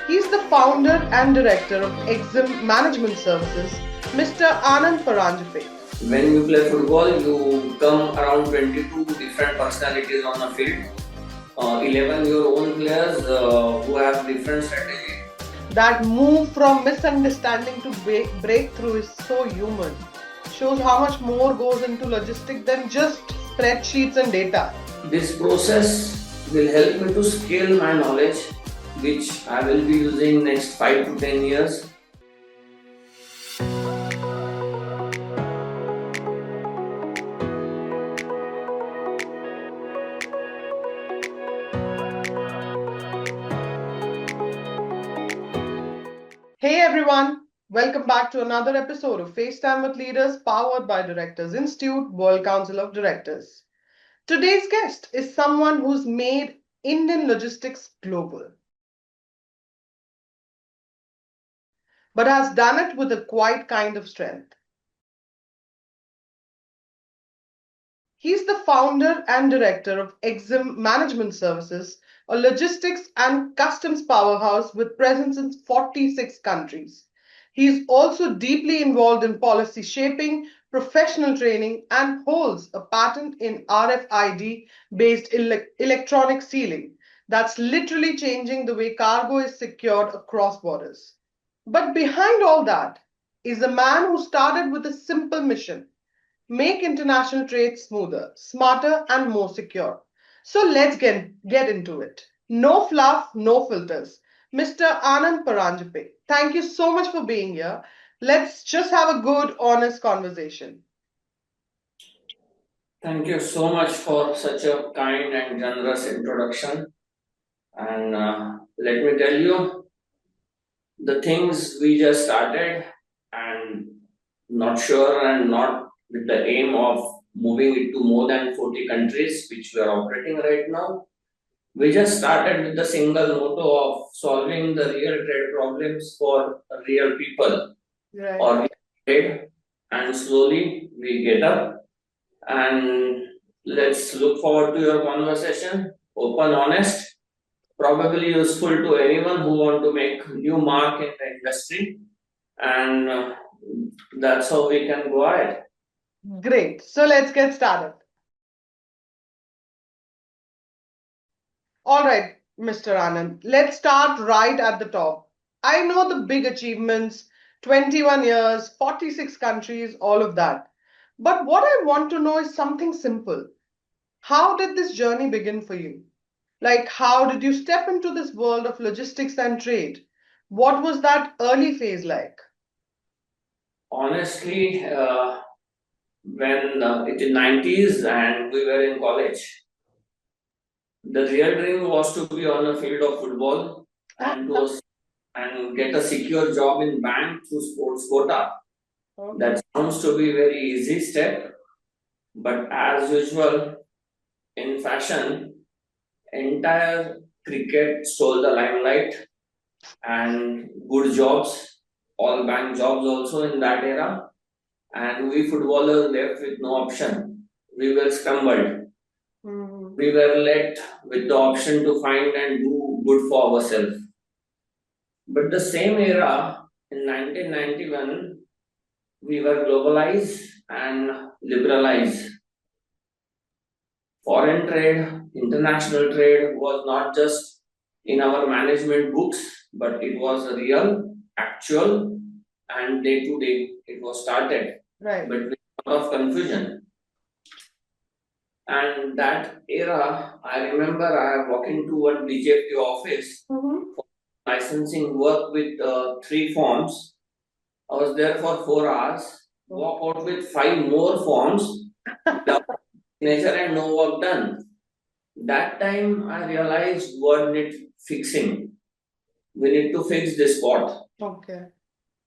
He's the founder and director of Exim Management Services, Mr. Anand Paranjape. When you play football, you come around 22 different personalities on the field. 11 your own players who have different strategy. That move from misunderstanding to breakthrough is so human. Shows how much more goes into logistics than just spreadsheets and data. This process will help me to scale my knowledge, which I will be using next 5 to 10 years. Hey everyone, welcome back to another episode of FaceTime with Leaders powered by Directors Institute, World Council of Directors. Today's guest is someone who's made Indian logistics global, but has done it with a quiet kind of strength. He's the founder and director of Exim Management Services, a logistics and customs powerhouse with presence in 46 countries. He is also deeply involved in policy shaping, professional training, and holds a patent in RFID based electronic sealing that's literally changing the way cargo is secured across borders. But behind all that is a man who started with a simple mission: make international trade smoother, smarter, and more secure. So let's get into it. No fluff, no filters. Mr. Anand Paranjape, thank you so much for being here. Let's just have a good, honest conversation. Thank you so much for such a kind and generous introduction. And let me tell you, the things we just started and not sure and not with the aim of moving it to more than 40 countries which we are operating right now. We just started with the single motto of solving the real trade problems for real people Right. or real trade, and slowly we get up and let's look forward to your conversation. Open, honest, probably useful to anyone who want to make new mark in the industry, and that's how we can go ahead. Great. So let's get started. All right, Mr. Anand, let's start right at the top. I know the big achievements, 21 years, 46 countries, all of that. But what I want to know is something simple. How did this journey begin for you? Like, how did you step into this world of logistics and trade? What was that early phase like? Honestly, when it in 90s and we were in college, the real dream was to be on a field of football and and get a secure job in bank through sports quota. That sounds to be very easy step, but as usual in fashion, entire cricket stole the limelight and good jobs, all bank jobs also in that era, and we footballers left with no option. We were scrambled. We were left with the option to find and do good for ourselves. But the same era in 1991, we were globalized and liberalized. Foreign trade, international trade was not just in our management books, but it was real, actual, and day to day it was started. Right. But with a lot of confusion. And that era, I remember I walked into one DJFT office for licensing work with 3 forms. I was there for 4 hours, walk out with 5 more forms, signature and no work done. That time I realized what needs fixing. We need to fix this spot. Okay.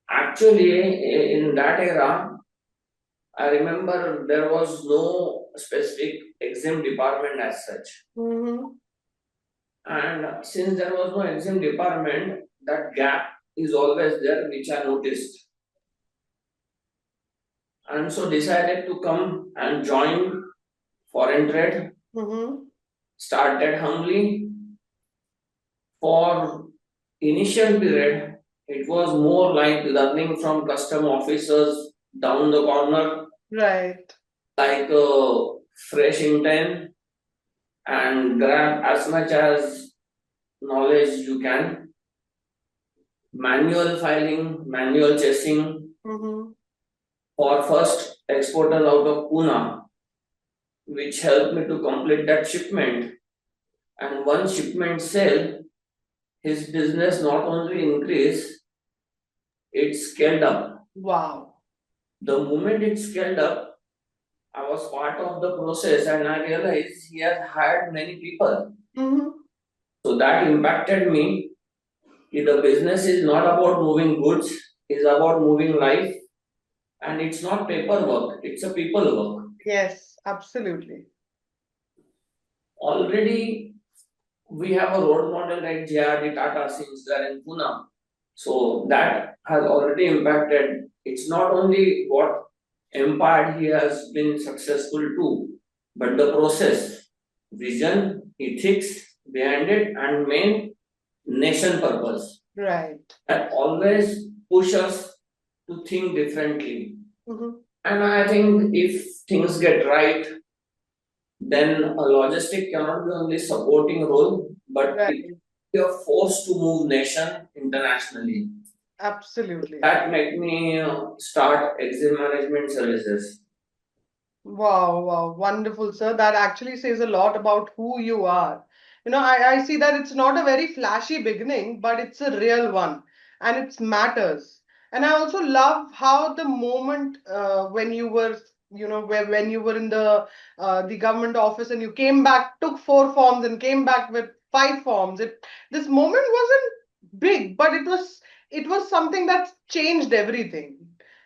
Actually, in that era, I remember there was no specific Exim department as such. And since there was no Exim department, that gap is always there, which I noticed. And so decided to come and join foreign trade. Started humbly. For initial period, it was more like learning from custom officers down the corner, Right. like a fresh intern, and grab as much as knowledge you can. Manual filing, manual chasing Mm-hmm. for first exporter out of Pune, which helped me to complete that shipment. And one shipment sale, his business not only increased, it scaled up. Wow. The moment it scaled up, I was part of the process and I realized he has hired many people. Mm-hmm. So that impacted me. The business is not about moving goods, it's about moving life. And it's not paperwork, it's a people work. Yes, absolutely. Already we have a role model like JRD Tata since they're in Pune. So that has already impacted. It's not only what empire he has been successful to, but the process, vision, ethics behind it, and main nation purpose. Right. That always push us to think differently. Mm-hmm. And I think if things get right, then a logistic cannot be only supporting role, but Right. you're forced to move nation internationally. Absolutely. That made me start Exim Management Services. Wow, wow, wonderful, sir. That actually says a lot about who you are. I see that it's not a very flashy beginning, but it's a real one and it matters. And I also love how the moment when you were, when you were in the government office and you came back, took 4 forms and came back with 5 forms. This moment wasn't big, but it was something that changed everything.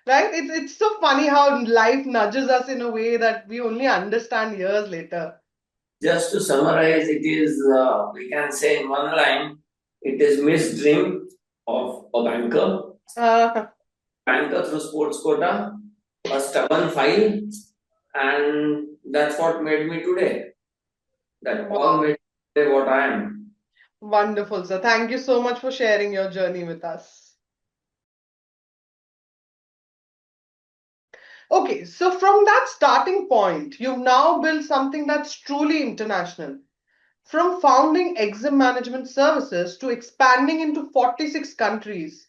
Right? It's so funny how life nudges us in a way that we only understand years later. Just to summarize, it is, we can say in one line, it is Miss Dream of a banker, Uh, banker through sports quota, a stubborn file, and that's what made me today. That all wow, made me today what I am. wonderful, sir. Thank you so much for sharing your journey with us. Okay, so from that starting point, you've now built something that's truly international. From founding Exim Management Services to expanding into 46 countries,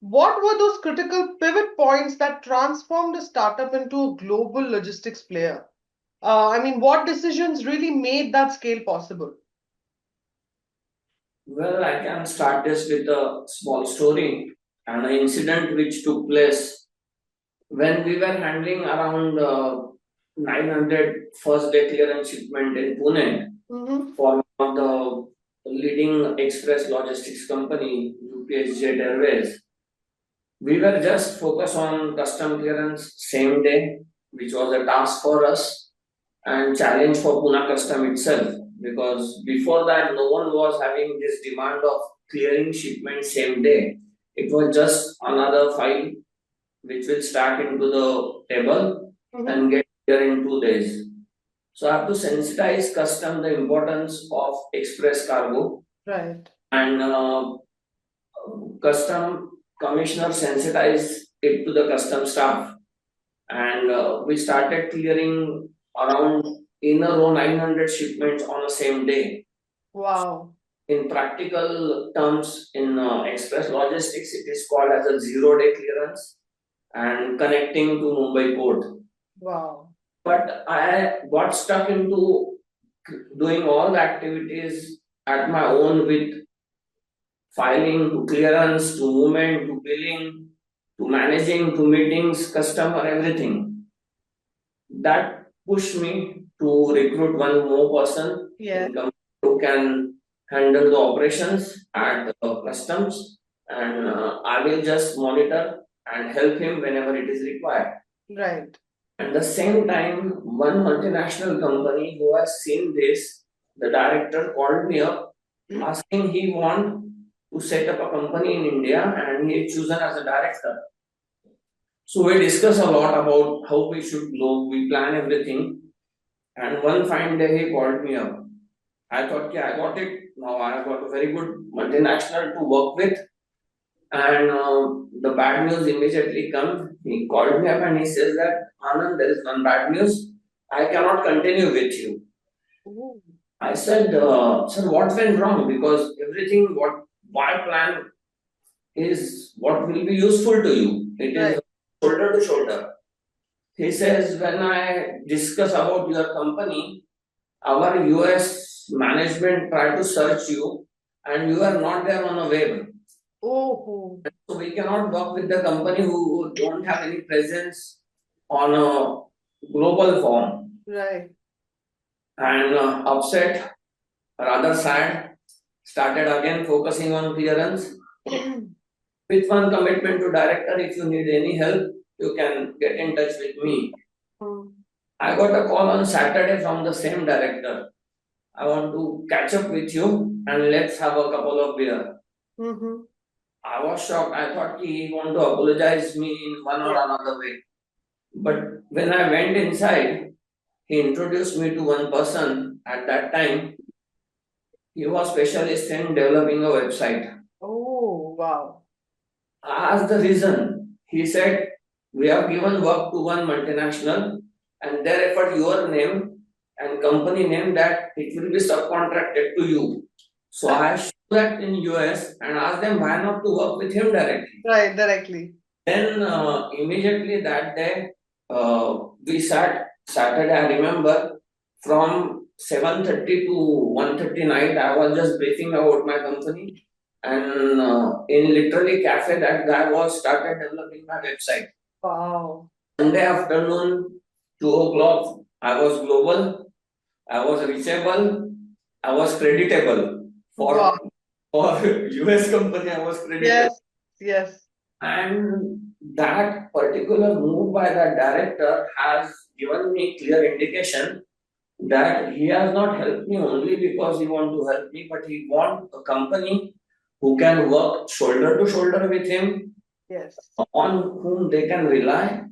what were those critical pivot points that transformed a startup into a global logistics player? What decisions really made that scale possible? Well, I can start this with a small story and an incident which took place when we were handling around 900 first day clearance shipment in Pune Mm-hmm. for one of the leading express logistics company, UPS Jet Airways. We were just focused on custom clearance same day, which was a task for us and challenge for Pune Custom itself, because before that no one was having this demand of clearing shipment same day. It was just another file which will stack into the table Mm-hmm. and get here in 2 days. So I have to sensitize custom the importance of express cargo, Right. and custom commissioner sensitized it to the custom staff, and we started clearing around in a row 900 shipments on the same day. Wow. In practical terms, in express logistics, it is called as a 0 day clearance and connecting to Mumbai port. Wow. But I got stuck into doing all the activities at my own, with filing to clearance to movement to billing to managing to meetings, customer, everything. That pushed me to recruit one more person Yeah. in company who can handle the operations at customs, and I will just monitor and help him whenever it is required. Right. At the same time, one multinational company who has seen this, the director called me up asking he want to set up a company in India and he is chosen as a director. So we discuss a lot about how we should go, we plan everything, and one fine day he called me up. I thought, yeah, I got it. Now I have got a very good multinational to work with, and the bad news immediately comes. He called me up and he says that, Anand, there is one bad news. I cannot continue with you. Ooh. I said, sir, what went wrong? Because everything what my plan is what will be useful to you. It is Right. shoulder to shoulder. He says, when I discuss about your company, our US management try to search you and you are not there on a web. Oh, So we cannot work with the company who don't have any presence on a global form. right. And upset, rather sad, started again focusing on clearance. With one commitment to director, if you need any help, you can get in touch with me. I got a call on Saturday from the same director. I want to catch up with you and let's have a couple of beer. Mm-hmm. I was shocked. I thought he want to apologize me in one or another way. But when I went inside, he introduced me to one person at that time. He was specialist in developing a website. Oh, wow. I asked the reason. He said, we have given work to one multinational and they referred your name and company name that it will be subcontracted to you. So I showed that in US and asked them why not to work with him directly. Right, directly. Then immediately that day, we sat Saturday, I remember, from 7:30 to 1:30 night, I was just briefing about my company. And in literally cafe, that guy was started developing my website. Wow. Sunday afternoon, 2 o'clock, I was global, I was reachable, I was creditable. Wow. For US company, I was creditable. Yes, yes. And that particular move by the director has given me clear indication that he has not helped me only because he want to help me, but he want a company who can work shoulder to shoulder with him, Yes. on whom they can rely,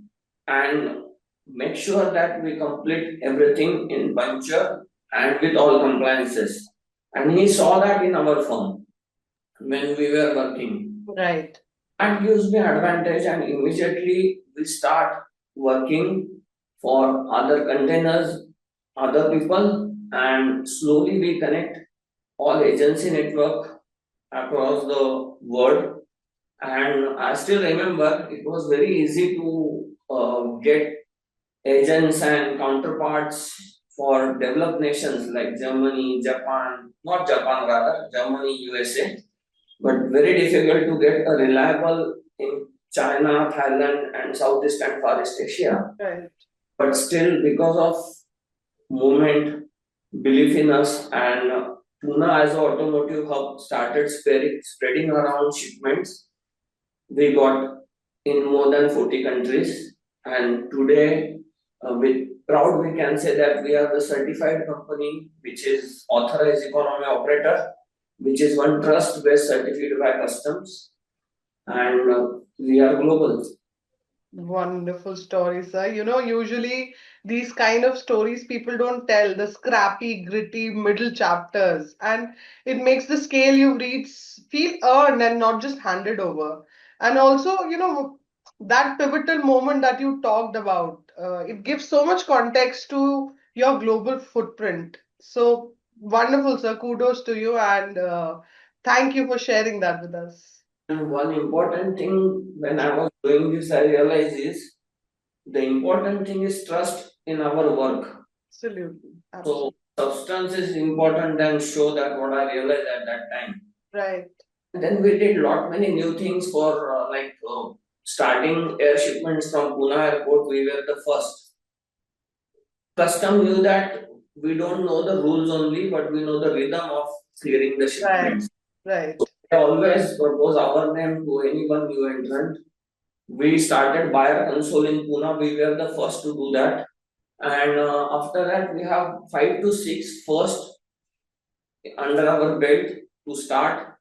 and make sure that we complete everything in punctual and with all compliances. And he saw that in our firm when we were working. Right. And gives me advantage, and immediately we start working for other containers, other people, and slowly we connect all agency network across the world. And I still remember it was very easy to get agents and counterparts for developed nations like Germany, Japan, not Japan rather, Germany, USA, but very difficult to get a reliable in China, Thailand, and Southeast and Far East Asia. Right. But still, because of movement, belief in us, and Pune as an automotive hub started spreading around shipments. We got in more than 40 countries, and today, with proud, we can say that we are the certified company which is authorized economy operator, which is one trust based certified by customs, and we are global. Wonderful story, sir. Usually these kind of stories people don't tell, the scrappy, gritty middle chapters, and it makes the scale you've reached feel earned and not just handed over. And also, that pivotal moment that you talked about, it gives so much context to your global footprint. So wonderful, sir. Kudos to you, and thank you for sharing that with us. And one important thing when I was doing this, I realized is the important thing is trust in our work. Absolutely. So Absolutely. substance is important than show, that what I realized at that time. Right. And then we did lot many new things for starting air shipments from Pune airport. We were the first. Custom knew that we don't know the rules only, but we know the rhythm of clearing the Right. shipments. Right. I always propose our name to anyone new entrant. We started buyer console in Pune. We were the first to do that. And after that, we have 5 to 6 first under our belt to start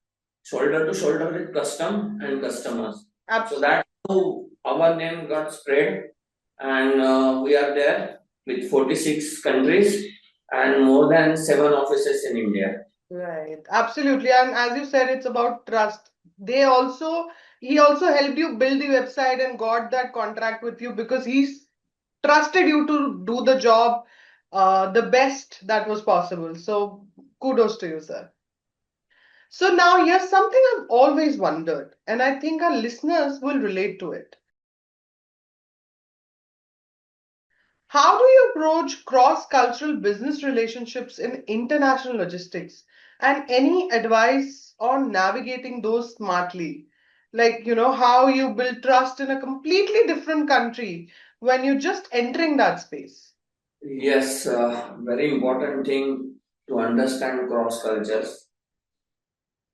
shoulder to shoulder with custom and customers. So that's how our name got spread, and we are there with 46 countries and more than 7 offices in India. Right, absolutely. And as you said, it's about trust. He also helped you build the website and got that contract with you because he's trusted you to do the job the best that was possible. So kudos to you, sir. So now here's something I've always wondered, and I think our listeners will relate to it. How do you approach cross-cultural business relationships in international logistics? And any advice on navigating those smartly? Like, how you build trust in a completely different country when you're just entering that space. Yes, very important thing to understand cross cultures.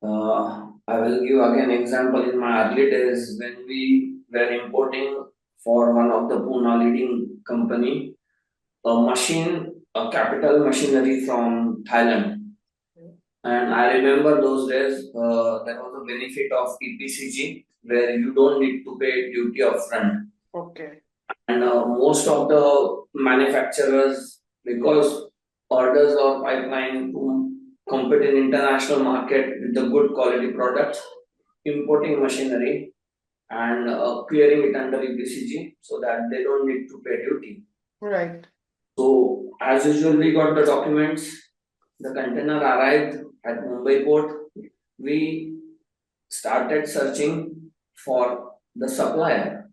I will give again example in my early days when we were importing for one of the Pune leading company a machine, a capital machinery from Thailand. And I remember those days, there was a benefit of EPCG where you don't need to pay duty upfront. Okay. And most of the manufacturers, because orders or pipeline to compete in international market with the good quality products, importing machinery and clearing it under EPCG so that they don't need to pay duty. Right. So as usual, we got the documents. The container arrived at Mumbai port. We started searching for the supplier.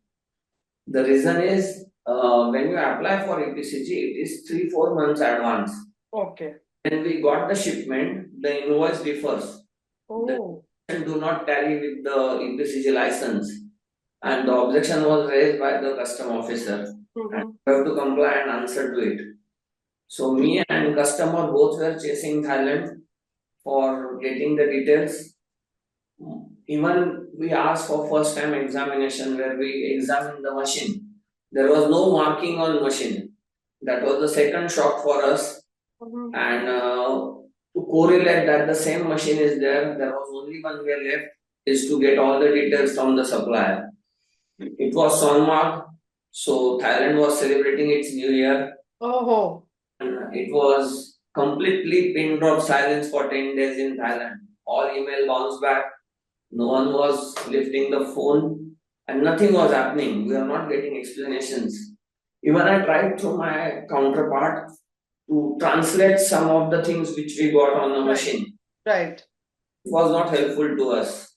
The reason is when you apply for EPCG, it is 3-4 months advance. Okay. When we got the shipment, the invoice differs. The Oh. do not tally with the EPCG license, and the objection was raised by the custom officer. And we have to comply and answer to it. So me and customer both were chasing Thailand for getting the details. Even we asked for first time examination where we examined the machine. There was no marking on machine. That was the second shock for us. And to correlate that the same machine is there was only one way left is to get all the details from the supplier. It was Sonmark, so Thailand was celebrating its New Year. Oh. And it was completely pin drop silence for 10 days in Thailand. All email bounced back. No one was lifting the phone and nothing was happening. We are not getting explanations. Even I tried through my counterpart to translate some of the things which we got on the machine. Right. It was not helpful to us.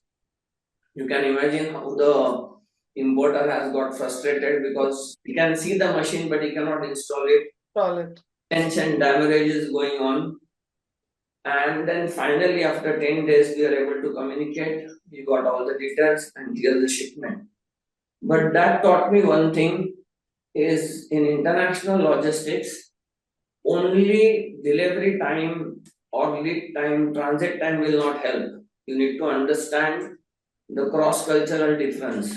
You can imagine how the importer has got frustrated because he can see the machine but he cannot install it. Tension damage is going on. And then finally, after 10 days, we are able to communicate. We got all the details and clear the shipment. But that taught me one thing is in international logistics, only delivery time or lead time, transit time will not help. You need to understand the cross-cultural difference.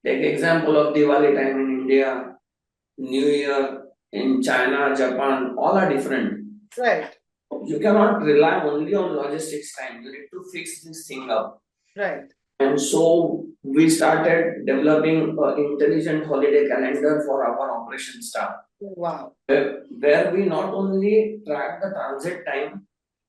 Take example of Diwali time in India, New Year in China, Japan, all are different. Right. You cannot rely only on logistics time. You need to fix this thing up. Right. And so we started developing an intelligent holiday calendar for our operation staff. Wow. Where we not only track the transit time,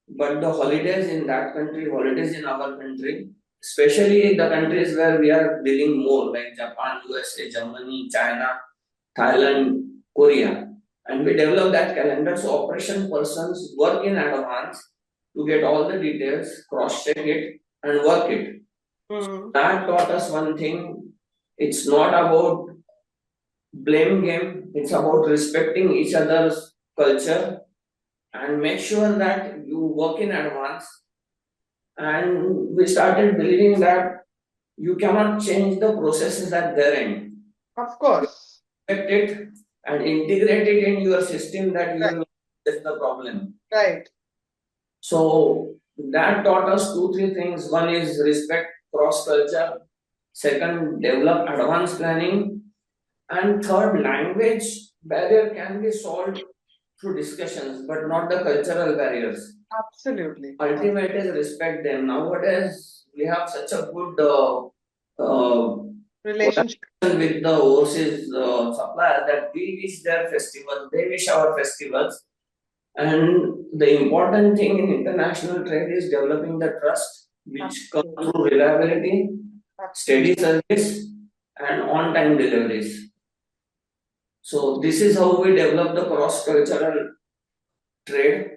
but the holidays in that country, holidays in our country, especially the countries where we are dealing more, like Japan, USA, Germany, China, Thailand, Korea. And we develop that calendar so operation persons work in advance to get all the details, cross check it, and work it. That taught us one thing. It's not about blame game, it's about respecting each other's culture and make sure that you work in advance. And we started believing that you cannot change the processes at their end. Of course. Respect it and integrate it in your system that you will fix the problem. Right. So that taught us 2-3 things. One is respect cross culture. Second, develop advanced planning. And third, language barrier can be solved through discussions, but not the cultural barriers. Absolutely. Ultimate is respect them. Nowadays, we have such a good relationship with the overseas suppliers that we wish their festivals, they wish our festivals, And the important thing in international trade is developing the trust, which comes through reliability, steady service, and on-time deliveries. So this is how we develop the cross-cultural trade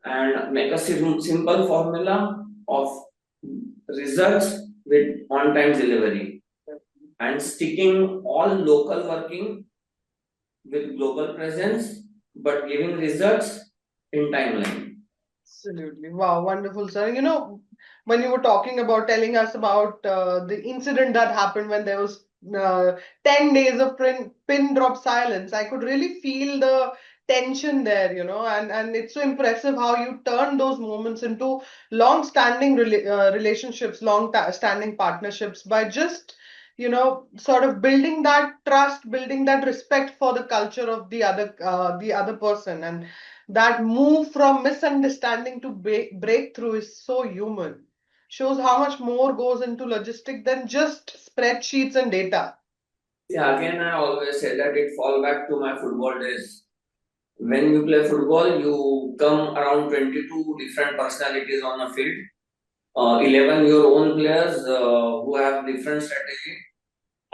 and make a simple formula of results with on-time delivery and sticking all local working with global presence, but giving results in timeline. Absolutely. Wow, wonderful, sir. You know, when you were talking about telling us about the incident that happened when there was 10 days of pin drop silence, I could really feel the tension there, you know, and it's so impressive how you turn those moments into long-standing relationships, long-standing partnerships by just, you know, sort of building that trust, building that respect for the culture of the other person. And that move from misunderstanding to breakthrough is so human. Shows how much more goes into logistic than just spreadsheets and data. Yeah, again, I always say that it fall back to my football days. When you play football, you come around 22 different personalities on a field. 11 your own players who have different strategy.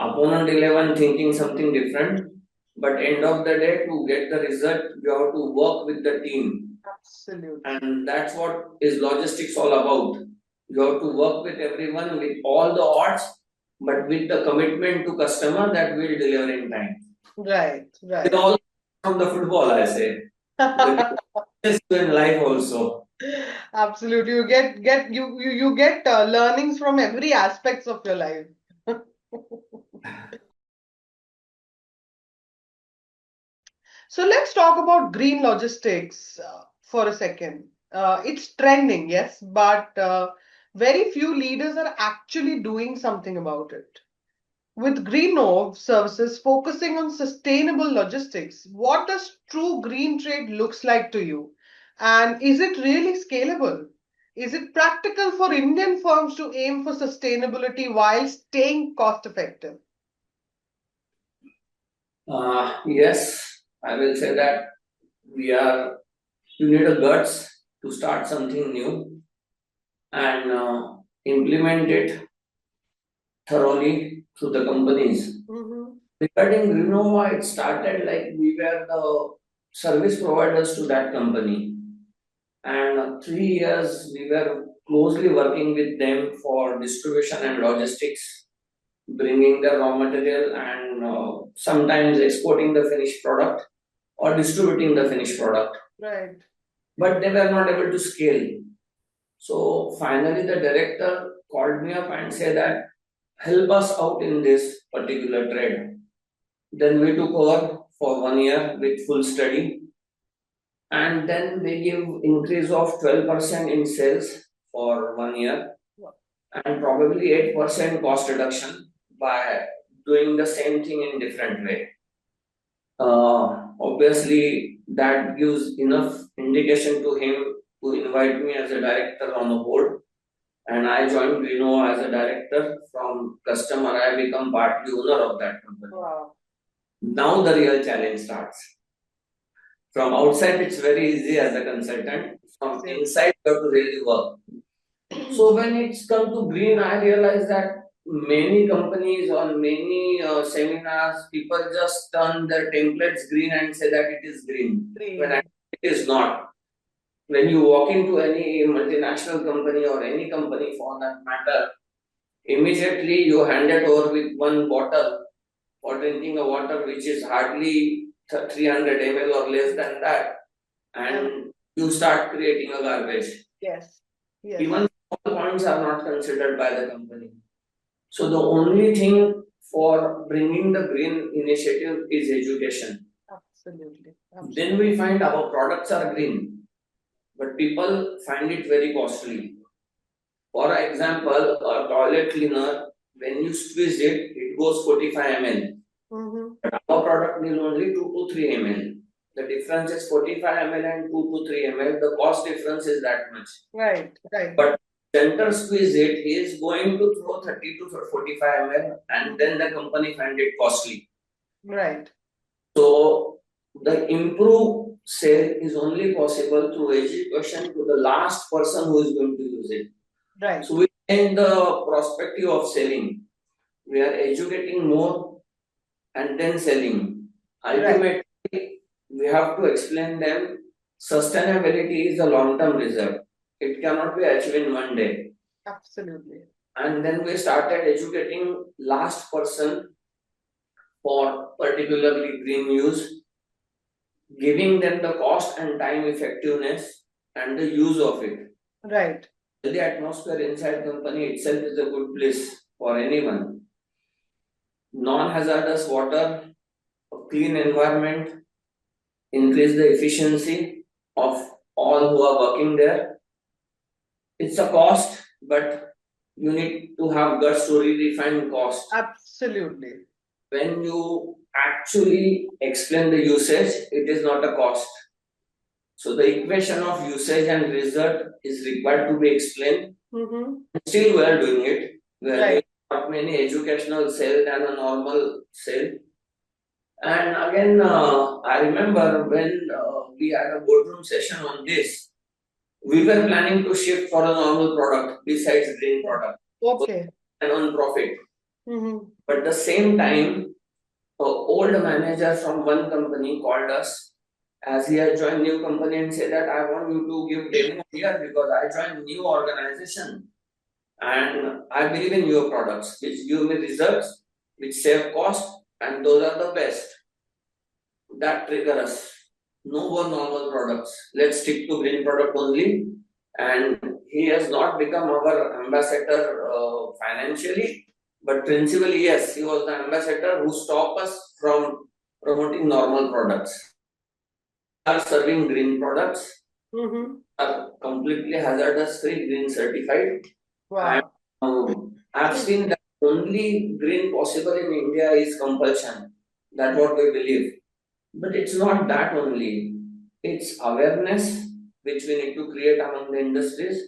Opponent 11 thinking something different. But end of the day, to get the result, you have to work with the team. Absolutely. And that's what is logistics all about. You have to work with everyone with all the odds, but with the commitment to customer that will deliver in time. Right, right. It all from the football, I say. In life also. Absolutely. You get learnings from every aspects of your life. So let's talk about green logistics for a second. It's trending, yes, but very few leaders are actually doing something about it. With Grenove Services focusing on sustainable logistics, what does true green trade looks like to you? And is it really scalable? Is it practical for Indian firms to aim for sustainability while staying cost effective? Yes, I will say that you need a guts to start something new and implement it thoroughly through the companies. Regarding Grenova, it started like we were the service providers to that company. And 3 years we were closely working with them for distribution and logistics, bringing the raw material and sometimes exporting the finished product or distributing the finished product. Right. But they were not able to scale. So finally, the director called me up and said that help us out in this particular trade. Then we took over for 1 year with full study, and then they give increase of 12% in sales for 1 year, and probably 8% cost reduction by doing the same thing in different way. Obviously, that gives enough indication to him to invite me as a director on the board, and I joined Reno as a director. From customer, I become partly owner of that company. Wow. Now the real challenge starts. From outside, it's very easy as a consultant. From inside, you have to really work. So when it's come to green, I realize that many companies or many seminars, people just turn their templates green and say that it is green. When it is not. When you walk into any multinational company or any company for that matter, immediately you hand it over with one bottle for drinking a water which is hardly 300 ml or less than that, and you start creating a garbage. Yes. Yes. Even small points are not considered by the company. So the only thing for bringing the green initiative is education. Absolutely. Then we find our products are green, but people find it very costly. For example, a toilet cleaner, when you squeeze it, it goes 45 ml. But our product is only 2 to 3 ml. The difference is 45 ml and 2 to 3 ml. The cost difference is that much. Right, right. But center squeeze it is going to throw 30 to 45 ml, and then the company find it costly. Right. So the improve sale is only possible through education to the last person who is going to use it. Right. So we end the perspective of selling. We are educating more and then selling. Ultimately, we have to explain them sustainability is a long-term result. It cannot be achieved in one day. Absolutely. And then we started educating last person for particularly green use, giving them the cost and time effectiveness and the use of it. Right. The atmosphere inside company itself is a good place for anyone. Non-hazardous water, a clean environment, increase the efficiency of all who are working there. It's a cost, but you need to have guts to redefine cost. Absolutely. When you actually explain the usage, it is not a cost. So the equation of usage and result is required to be explained. Still we are doing it. We are doing not many educational sale than a normal sale. And again, I remember when we had a boardroom session on this, we were planning to shift for a normal product besides green product. Okay. And on profit. But the same time, an old manager from one company called us as he had joined new company and said that I want you to give demo here because I joined new organization and I believe in your products which give me results, which save cost, and those are the best. That trigger us. No more normal products. Let's stick to green product only. And he has not become our ambassador financially, but principally, yes, he was the ambassador who stopped us from promoting normal products. We are serving green products, are completely hazardous free, green certified. Wow. And I've seen that only green possible in India is compulsion. That's what we believe. But it's not that only. It's awareness which we need to create among the industries.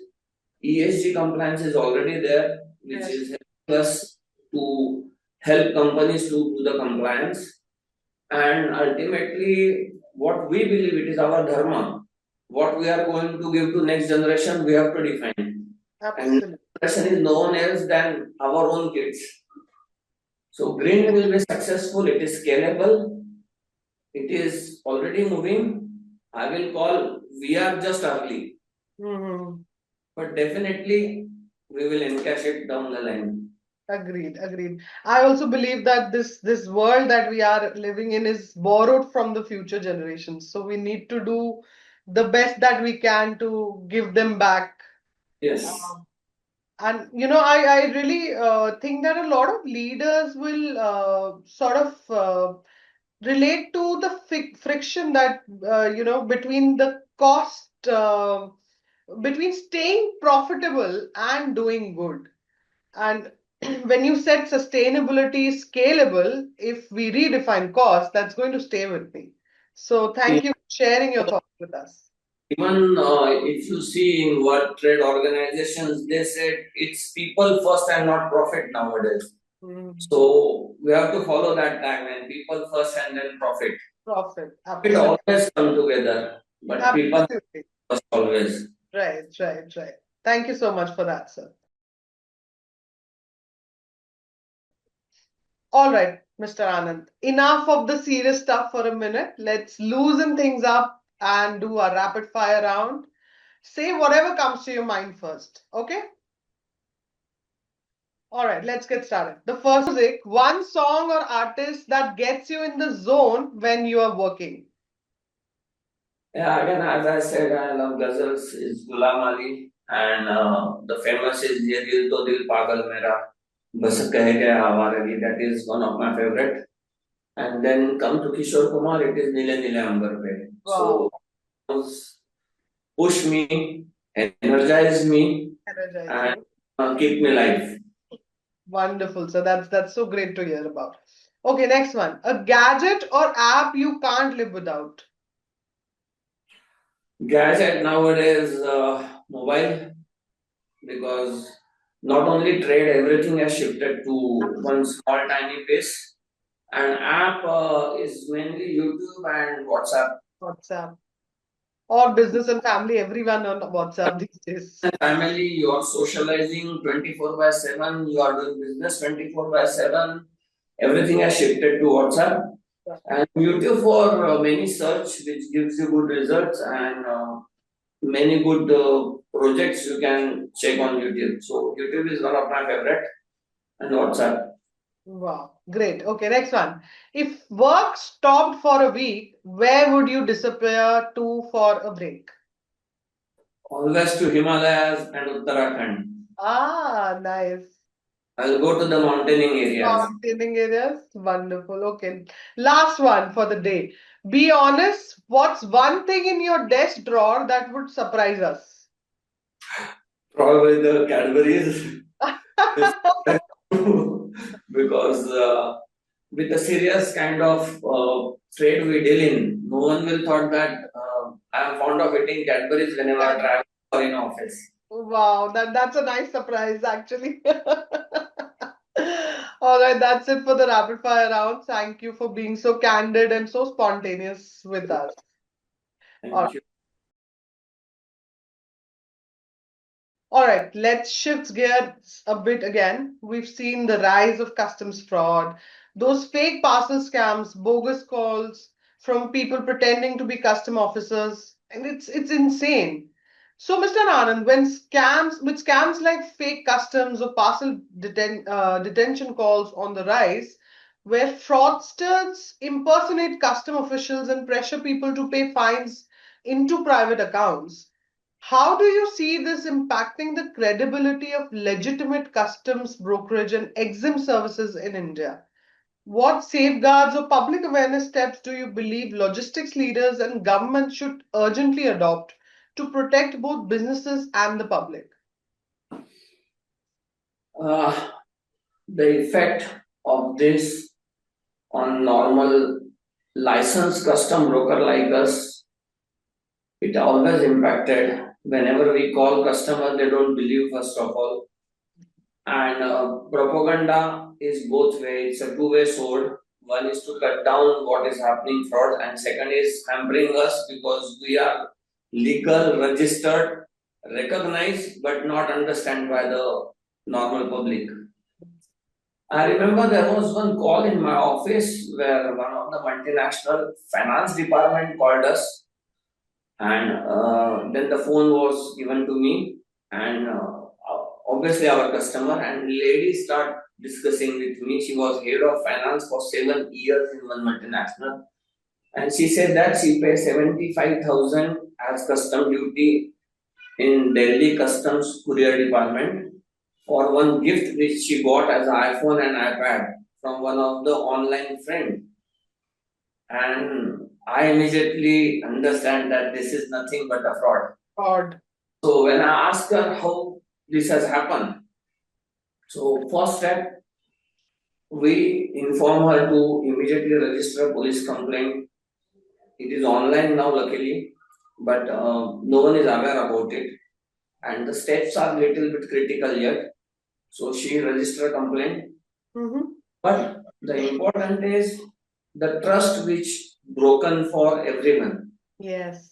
ESG compliance is already there, which is helping us to help companies to do the compliance. And ultimately, what we believe it is our dharma. What we are going to give to next generation, we have to define. Absolutely. And generation is no one else than our own kids. So green will be successful. It is scalable. It is already moving. I will call we are just early. But definitely we will encash it down the line. Agreed, agreed. I also believe that this world that we are living in is borrowed from the future generations. So we need to do the best that we can to give them back. Yes. And I really think that a lot of leaders will sort of relate to the friction that between the cost between staying profitable and doing good. And when you said sustainability is scalable, if we redefine cost, that's going to stay with me. So thank you for sharing your thoughts with us. Even if you see in World Trade Organizations, they said it's people first and not profit nowadays. So we have to follow that tagline: people first and then profit. Profit. It Absolutely. always come together, but people first always. Right. Thank you so much for that, sir. All right, Mr. Anand. Enough of the serious stuff for a minute. Let's loosen things up and do a rapid fire round. Say whatever comes to your mind first, okay? All right, let's get started. The first music, one song or artist that gets you in the zone when you are working. Yeah, again, as I said, I love ghazals is Ghulam Ali, and the famous is Ye Dil To Dil Pagal Mera, Bas Kahe Ke Awaragi. That is one of my favorite. And then come to Kishore Kumar, it is Nile Nile Ambar Pe. Wow. So push me, energize me, and keep me alive. Wonderful. So that's so great to hear about. Okay, next one. A gadget or app you can't live without. Gadget nowadays mobile, because not only trade, everything has shifted to one small tiny piece. And app is mainly YouTube and WhatsApp. WhatsApp. Or business and family, everyone on WhatsApp these days. Family, you are socializing 24/7, you are doing business 24/7. Everything has shifted to WhatsApp. And YouTube for many search, which gives you good results and many good projects you can check on YouTube. So YouTube is one of my favorite, and WhatsApp. Wow, great. Okay, next one. If work stopped for a week, where would you disappear to for a break? Always to Himalayas and Uttarakhand. Ah, nice. I'll go to the mountaining areas. Mountaining areas, wonderful. Okay, last one for the day. Be honest, what's one thing in your desk drawer that would surprise us? Probably the Cadbury's. Because with the serious kind of trade we deal in, no one will thought that I am fond of eating Cadbury's whenever I travel or in office. Wow, that's a nice surprise, actually. All right, that's it for the rapid fire round. Thank you for being so candid and so spontaneous with us. All Thank you. All right, let's shift gears a bit again. We've seen the rise of customs fraud, those fake parcel scams, bogus calls from people pretending to be custom officers, and it's insane. So, Mr. Anand, with scams like fake customs or detention calls on the rise, where fraudsters impersonate custom officials and pressure people to pay fines into private accounts. How do you see this impacting the credibility of legitimate customs brokerage and exim services in India? What safeguards or public awareness steps do you believe logistics leaders and government should urgently adopt to protect both businesses and the public? Uh, the effect of this on normal licensed custom broker like us, it always impacted. Whenever we call customer, they don't believe first of all. And propaganda is both way. It's a two-way sword. One is to cut down what is happening fraud, and second is hampering us because we are legal, registered, recognized, but not understand by the normal public. I remember there was one call in my office where one of the multinational finance department called us, and then the phone was given to me, and obviously our customer and lady start discussing with me. She was head of finance for 7 years in one multinational, and she said that she pays 75,000 as custom duty in Delhi Customs Courier Department for one gift which she got as an iPhone and iPad from one of the online friend. And I immediately understand that this is nothing but a fraud. Fraud. So when I ask her how this has happened, so first step, we inform her to immediately register a police complaint. It is online now, luckily, but no one is aware about it, and the steps are little bit critical yet. So she registered a complaint, but the important is the trust which broken for everyone. Yes.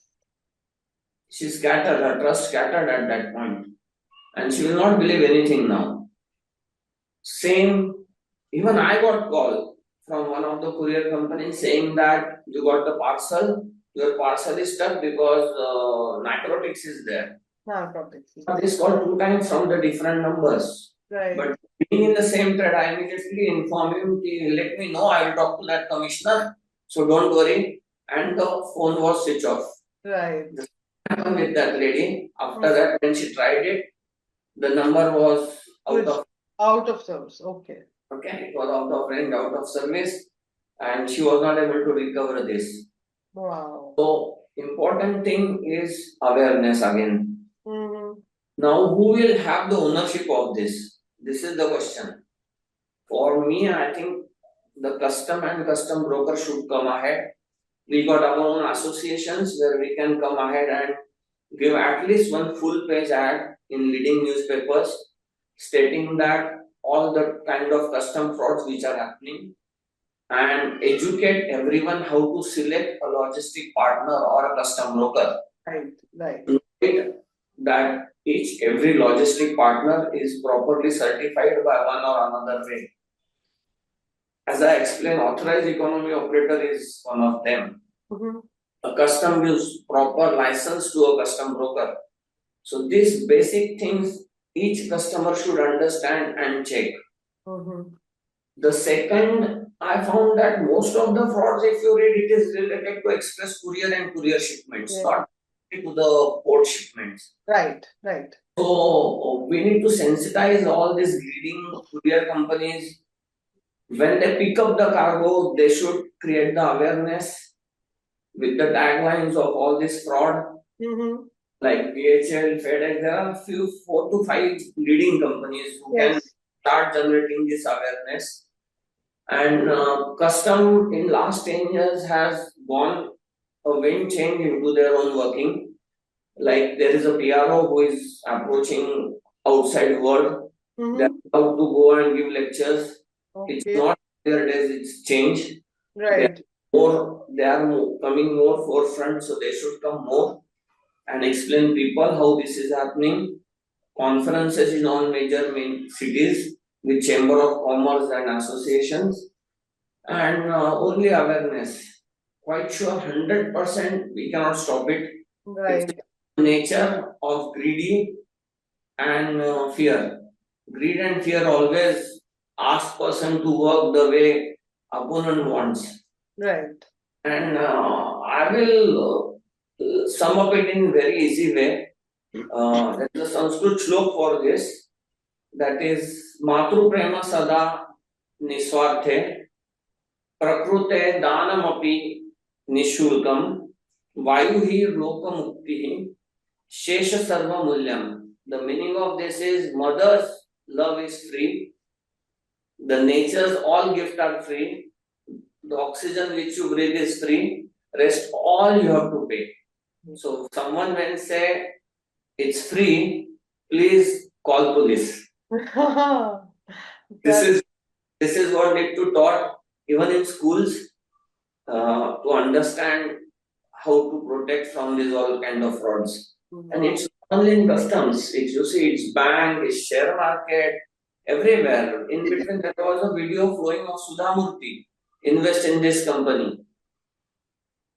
She scattered, her trust scattered at that point, and she will not believe anything now. Same, even I got call from one of the courier companies saying that you got the parcel, your parcel is stuck because narcotics is there. Narcotics. This call 2 times from the different numbers. Right. But being in the same thread, I immediately inform him, let me know, I will talk to that commissioner, so don't worry. And the phone was switched off. Right. Happened with that lady. After that, when she tried it, the number was out of service. Okay. Okay, it was out of range, out of service, and she was not able to recover this. Wow. So important thing is awareness again. Mm-hmm. Now, who will have the ownership of this? This is the question. For me, I think the custom and custom broker should come ahead. We got our own associations where we can come ahead and give at least one full page ad in leading newspapers stating that all the kind of custom frauds which are happening, and educate everyone how to select a logistic partner or a custom broker. Right. That every logistic partner is properly certified by one or another way. As I explained, authorized economy operator is one of them. A custom gives proper license to a custom broker. So these basic things each customer should understand and check. The second, I found that most of the frauds, if you read, it is related to express courier and courier shipments, not to the port shipments. Right. So we need to sensitize all these leading courier companies. When they pick up the cargo, they should create the awareness with the taglines of all this fraud. Like DHL, FedEx, there are a few 4 to 5 leading companies who can start generating this awareness. And custom in last 10 years has gone a wind change into their own working. Like there is a PRO who is approaching outside world. They are about to go and give lectures. It's not their days, it's changed. Right. They are coming more forefront, so they should come more and explain people how this is happening. Conferences in all major main cities with Chamber of Commerce and associations, and only awareness. Quite sure 100% we cannot stop it. Right. It's the nature of greedy and fear. Greed and fear always ask person to work the way opponent wants. Right. And I will sum up it in very easy way. There is a Sanskrit shlok for this. That is Matru Prema Sada Niswarte Prakrute Danamapi Nishulkam Vayuhi Lokamukti Shesha Sarva Mulyam. The meaning of this is mother's love is free. The nature's all gifts are free. The oxygen which you breathe is free. Rest all you have to pay. So someone when say it's free, please call police. This is what need to taught even in schools to understand how to protect from these all kind of frauds. And it's not only in customs. It's you see, it's bank, it's share market, everywhere. In between, there was a video flowing of Sudhamurthy. Invest in this company.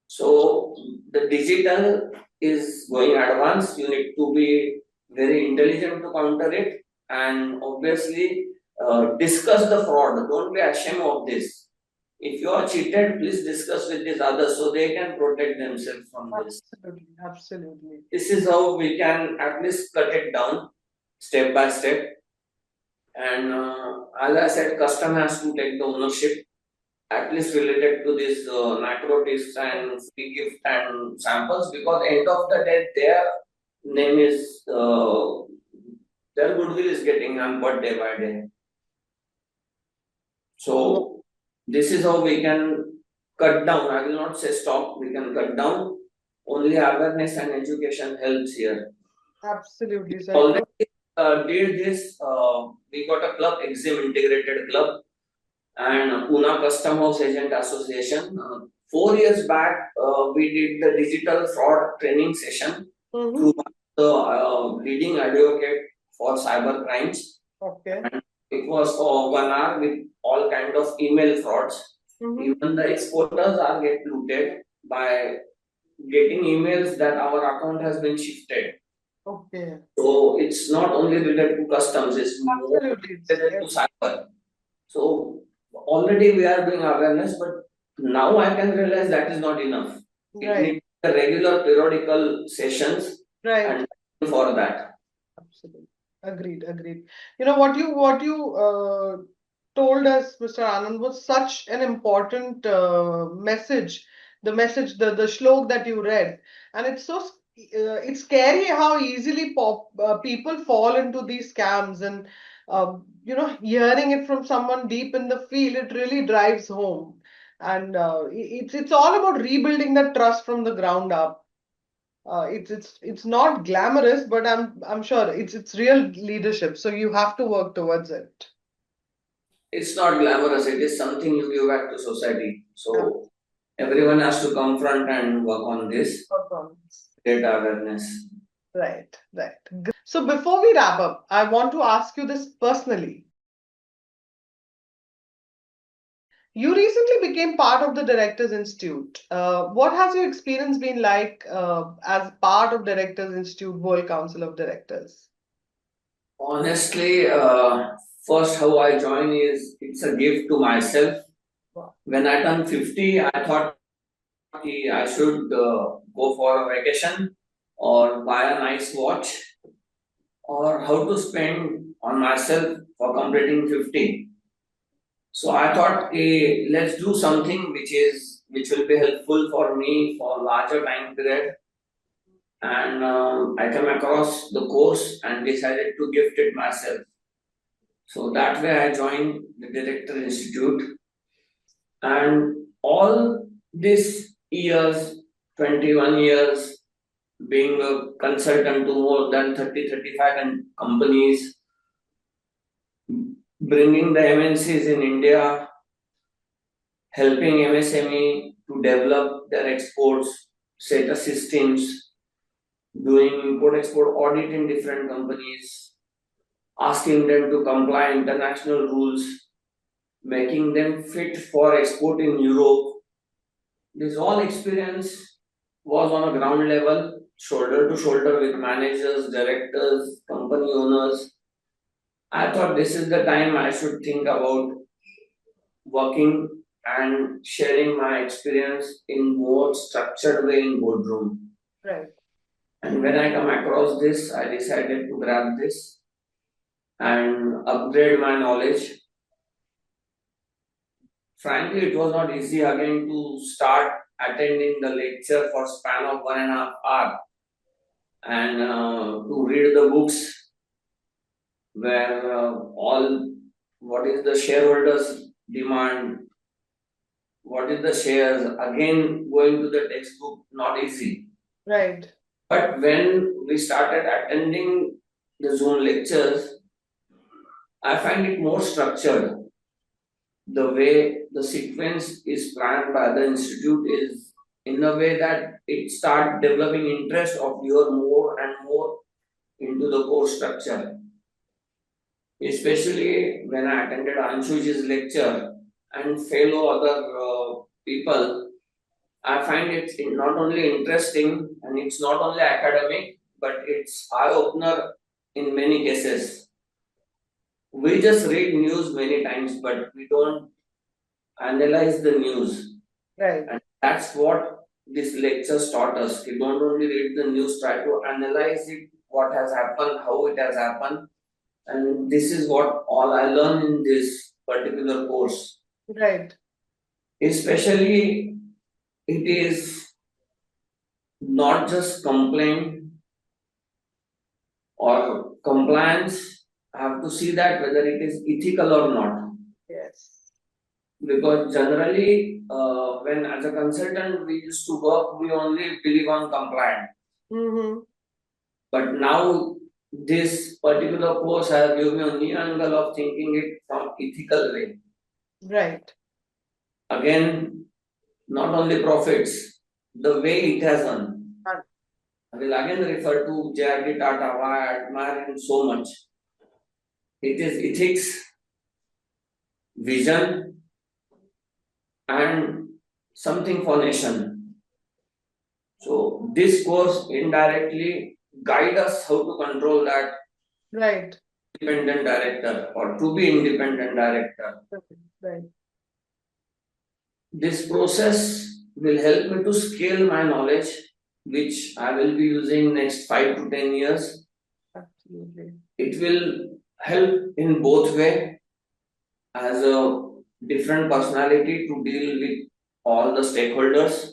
So the digital is going advanced. You need to be very intelligent to counter it, and obviously discuss the fraud. Don't be ashamed of this. If you are cheated, please discuss with these others so they can protect themselves from this. Absolutely. This is how we can at least cut it down step by step. And as I said, custom has to take the ownership, at least related to this narcotics and free gift and samples, because end of the day, their name is, their goodwill is getting hampered day by day. So this is how we can cut down. I will not say stop, we can cut down. Only awareness and education helps here. Absolutely, sir. Already did this, we got a club, Exim Integrated Club, and Pune Custom House Agent Association. 4 years back, we did the digital fraud training session through the leading advocate for cyber crimes. Okay. And it was for 1 hour with all kind of email frauds. Even the exporters are get looted by getting emails that our account has been shifted. Okay. So it's not only related to customs, it's more related to cyber. So already we are doing awareness, but now I can realize that is not enough. It needs a regular periodical sessions and for that. Absolutely. Agreed. You know what you told us, Mr. Anand, was such an important message. The shlok that you read, and it's scary how easily people fall into these scams, and hearing it from someone deep in the field, it really drives home. And it's all about rebuilding that trust from the ground up. It's not glamorous, but I'm sure it's real leadership. So you have to work towards it. it's not glamorous. It is something you give back to society. So everyone has to come front and work on this data awareness. Right, right. So before we wrap up, I want to ask you this personally. You recently became part of the Directors Institute. What has your experience been like as part of Directors Institute World Council of Directors? Honestly, first how I join is it's a gift to myself. Wow. When I turned 50, I thought I should go for a vacation or buy a nice watch or how to spend on myself for completing 50. So I thought, let's do something which will be helpful for me for larger time period. And I came across the course and decided to gift it myself. So that way I joined the Director Institute, and all these years, 21 years, being a consultant to more than 35 companies, bringing the MNCs in India, helping MSME to develop their exports, set up systems, doing import-export audit in different companies, asking them to comply international rules, making them fit for export in Europe. This all experience was on a ground level, shoulder to shoulder with managers, directors, company owners. I thought this is the time I should think about working and sharing my experience in more structured way in boardroom. Right. And when I come across this, I decided to grab this and upgrade my knowledge. Frankly, it was not easy again to start attending the lecture for span of 1.5 hours and to read the books where all what is the shareholders demand, what is the shares, again going to the textbook, not easy. Right. But when we started attending the Zoom lectures, I find it more structured. The way the sequence is planned by the institute is in a way that it start developing interest of your more and more into the course structure. Especially when I attended Anshuji's lecture and fellow other people, I find it not only interesting and it's not only academic, but it's eye opener in many cases. We just read news many times, but we don't analyze the news. Right. And that's what this lectures taught us. You don't only read the news, try to analyze it, what has happened, how it has happened. And this is what all I learned in this particular course. Right. Especially, it is not just complaint or compliance. I have to see that whether it is ethical or not. Yes. Because generally, when as a consultant we used to work, we only believe on compliance. Mm-hmm. But now this particular course has given me a new angle of thinking it from ethical way. Right. Again, not only profits, the way it has earned. I will again refer to J.R.D. Tata, why I admire him so much. It is ethics, vision, and something for nation. So this course indirectly guide us how to control that Right. independent director or to be independent director. Right. This process will help me to scale my knowledge, which I will be using next 5 to 10 years. Absolutely. It will help in both way as a different personality to deal with all the stakeholders,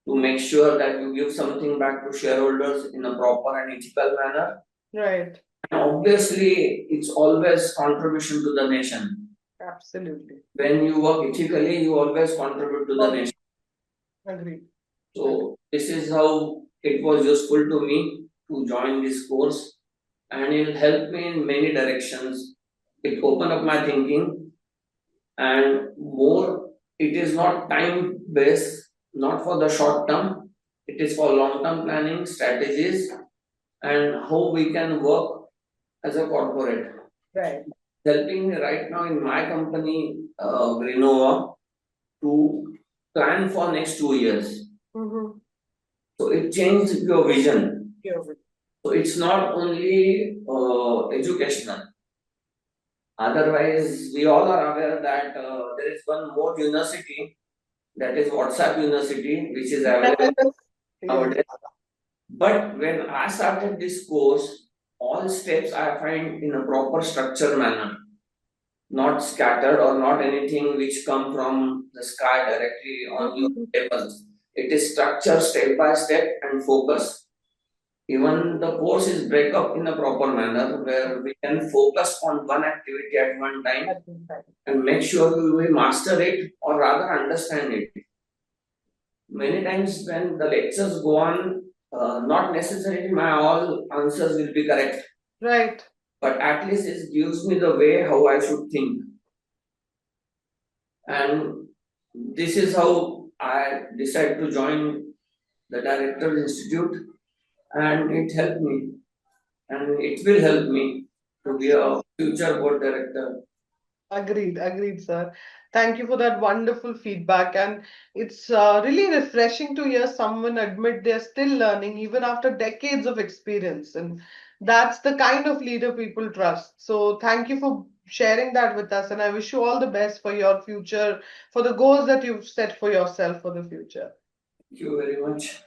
to make sure that you give something back to shareholders in a proper and ethical manner. Right. And obviously, it's always contribution to the nation. Absolutely. When you work ethically, you always contribute to the nation. Agreed. So this is how it was useful to me to join this course, and it will help me in many directions. It opened up my thinking, and more, it is not time based, not for the short term, it is for long term planning strategies and how we can work as a corporate. Right. Helping me right now in my company, Grenove, to plan for next 2 years. Mm-hmm. So it changed your vision. Yeah. So it's not only educational. Otherwise, we all are aware that there is one more university, that is WhatsApp University, which is available Yes. nowadays. But when I started this course, all steps I find in a proper structured manner, not scattered or not anything which come from the sky directly on your Mhm. tables. It is structured step by step and focus. Even the course is break up in a proper manner where we can focus on one activity at one time and make sure we master it or rather understand it. Many times when the lectures go on, not necessarily my all answers will be correct, Right. but at least it gives me the way how I should think. And this is how I decided to join the Directors Institute, and it helped me, and it will help me to be a future board director. Agreed, sir. Thank you for that wonderful feedback. And it's really refreshing to hear someone admit they're still learning even after decades of experience. And that's the kind of leader people trust. So thank you for sharing that with us. And I wish you all the best for your future, for the goals that you've set for yourself for the future. Thank you very much.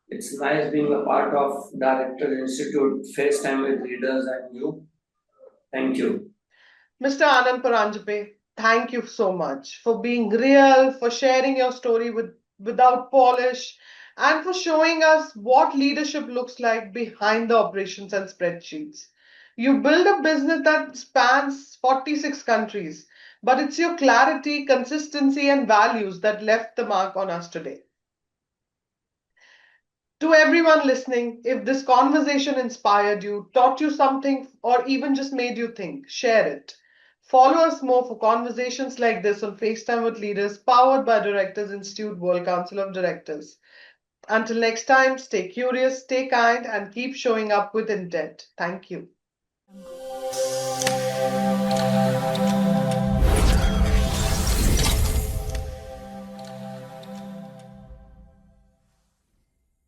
It's nice being a part of Directors Institute, FaceTime with leaders and you. Thank you. Mr. Anand Paranjape, thank you so much for being real, for sharing your story without polish, and for showing us what leadership looks like behind the operations and spreadsheets. You build a business that spans 46 countries, but it's your clarity, consistency, and values that left the mark on us today. To everyone listening, if this conversation inspired you, taught you something, or even just made you think, share it. Follow us more for conversations like this on FaceTime with Leaders, powered by Directors Institute World Council of Directors. Until next time, stay curious, stay kind, and keep showing up with intent. Thank you.